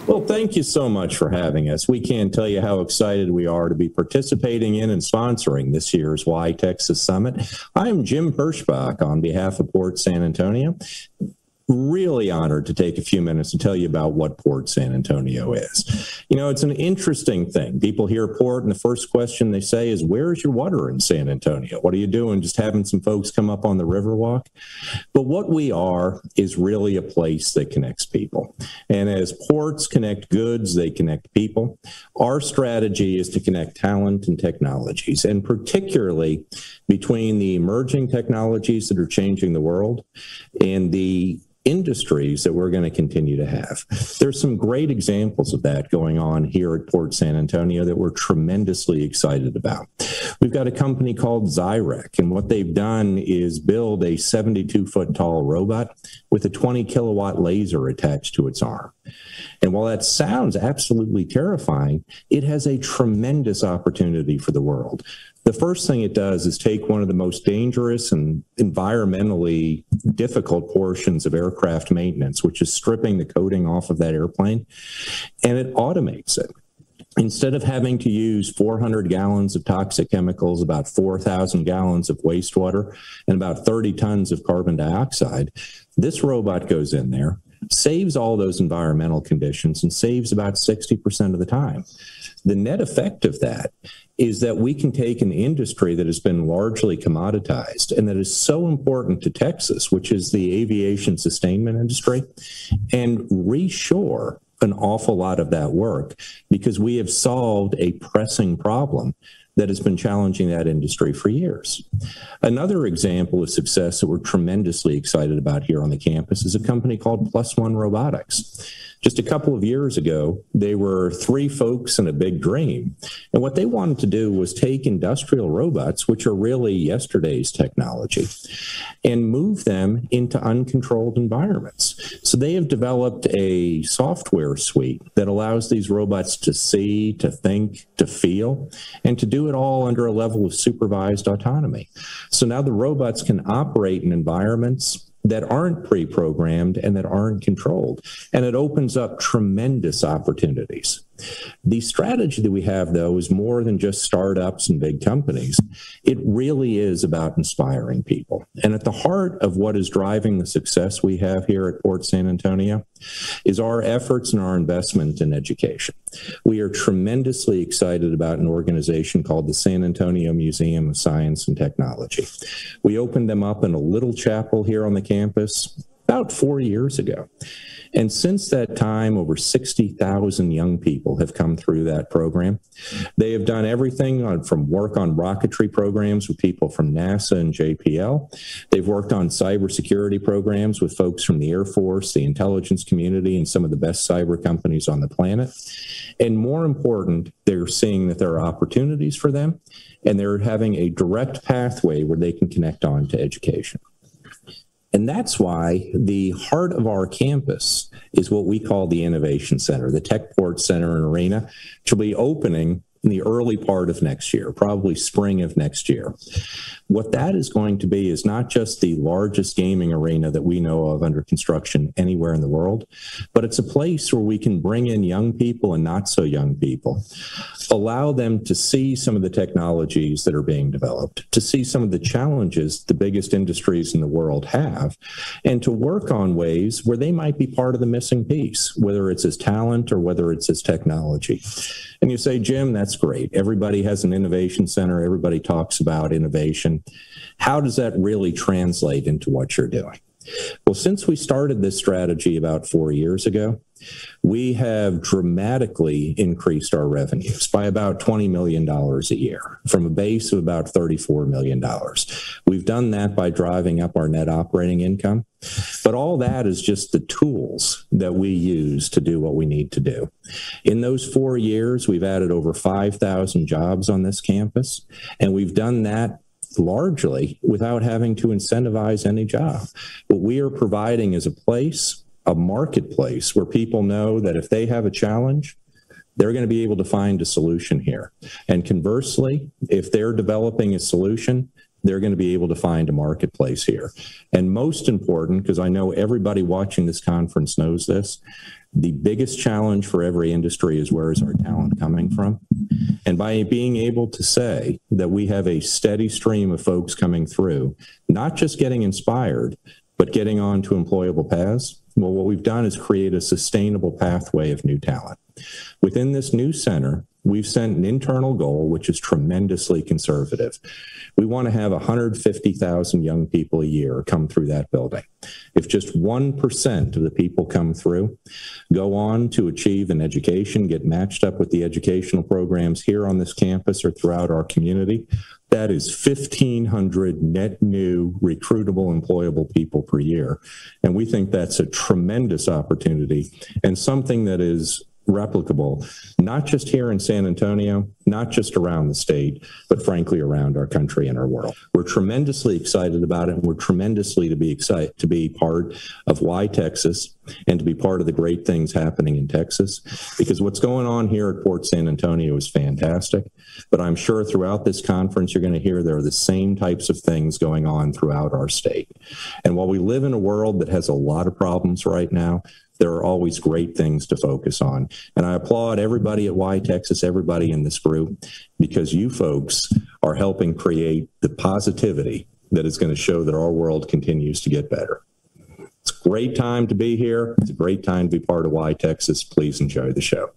Well, thank you so much for having us. We can't tell you how excited we are to be participating in and sponsoring this year's YTexas Summit. I'm Jim Perschbach on behalf of Port San Antonio. Really honored to take a few minutes to tell you about what Port San Antonio is. You know, it's an interesting thing. People hear port, and the first question they say is, where's your water in San Antonio? What are you doing? Just having some folks come up on the Riverwalk? But what we are is really a place that connects people. And as ports connect goods, they connect people. Our strategy is to connect talent and technologies, and particularly between the emerging technologies that are changing the world and the industries that we're going to continue to have. There's some great examples of that going on here at Port San Antonio that we're tremendously excited about. We've got a company called Xyrex, and what they've done is build a 72-foot tall robot with a 20-kilowatt laser attached to its arm. And while that sounds absolutely terrifying, it has a tremendous opportunity for the world. The first thing it does is take one of the most dangerous and environmentally difficult portions of aircraft maintenance, which is stripping the coating off of that airplane, and it automates it. Instead of having to use 400 gallons of toxic chemicals, about 4,000 gallons of wastewater, and about 30 tons of carbon dioxide, this robot goes in there, saves all those environmental conditions, and saves about 60% of the time. The net effect of that is that we can take an industry that has been largely commoditized and that is so important to Texas, which is the aviation sustainment industry, and reshore an awful lot of that work because we have solved a pressing problem that has been challenging that industry for years. Another example of success that we're tremendously excited about here on the campus is a company called Plus One Robotics. Just a couple of years ago, they were three folks and a big dream. And what they wanted to do was take industrial robots, which are really yesterday's technology, and move them into uncontrolled environments. So they have developed a software suite that allows these robots to see, to think, to feel, and to do it all under a level of supervised autonomy. So now the robots can operate in environments that aren't pre-programmed and that aren't controlled. And it opens up tremendous opportunities. The strategy that we have, though, is more than just startups and big companies. It really is about inspiring people. And at the heart of what is driving the success we have here at Port San Antonio is our efforts and our investment in education. We are tremendously excited about an organization called the San Antonio Museum of Science and Technology. We opened them up in a little chapel here on the campus about 4 years ago. And since that time, over 60,000 young people have come through that program. They have done everything from work on rocketry programs with people from NASA and JPL. They've worked on cybersecurity programs with folks from the Air Force, the intelligence community, and some of the best cyber companies on the planet. And more important, they're seeing that there are opportunities for them, and they're having a direct pathway where they can connect on to education. And that's why the heart of our campus is what we call the Innovation Center, the Techport Center and Arena, which will be opening in the early part of next year, probably spring of next year. What that is going to be is not just the largest gaming arena that we know of under construction anywhere in the world, but it's a place where we can bring in young people and not so young people, allow them to see some of the technologies that are being developed, to see some of the challenges the biggest industries in the world have, and to work on ways where they might be part of the missing piece, whether it's as talent or whether it's as technology. And you say, Jim, that's great. Everybody has an innovation center. Everybody talks about innovation. How does that really translate into what you're doing? Well, since we started this strategy about 4 years ago, we have dramatically increased our revenues by about $20 million a year from a base of about $34 million. We've done that by driving up our net operating income, but all that is just the tools that we use to do what we need to do. In those 4 years, we've added over 5,000 jobs on this campus, and we've done that largely without having to incentivize any job. What we are providing is a place, a marketplace where people know that if they have a challenge, they're going to be able to find a solution here. And conversely, if they're developing a solution, they're going to be able to find a marketplace here. And most important, because I know everybody watching this conference knows this, the biggest challenge for every industry is, where is our talent coming from? And by being able to say that we have a steady stream of folks coming through, not just getting inspired, but getting on to employable paths, well, what we've done is create a sustainable pathway of new talent. Within this new center, we've set an internal goal, which is tremendously conservative. We want to have 150,000 young people a year come through that building. If just 1% of the people come through, go on to achieve an education, get matched up with the educational programs here on this campus or throughout our community, that is 1,500 net new recruitable, employable people per year. And we think that's a tremendous opportunity and something that is replicable, not just here in San Antonio, not just around the state, but frankly around our country and our world. We're tremendously excited about it, and we're tremendously excited to be part of YTexas and to be part of the great things happening in Texas, because what's going on here at Port San Antonio is fantastic. But I'm sure throughout this conference, you're going to hear there are the same types of things going on throughout our state. And while we live in a world that has a lot of problems right now, there are always great things to focus on. And I applaud everybody at YTexas, everybody in this group, because you folks are helping create the positivity that is going to show that our world continues to get better. It's a great time to be here. It's a great time to be part of YTexas. Please enjoy the show.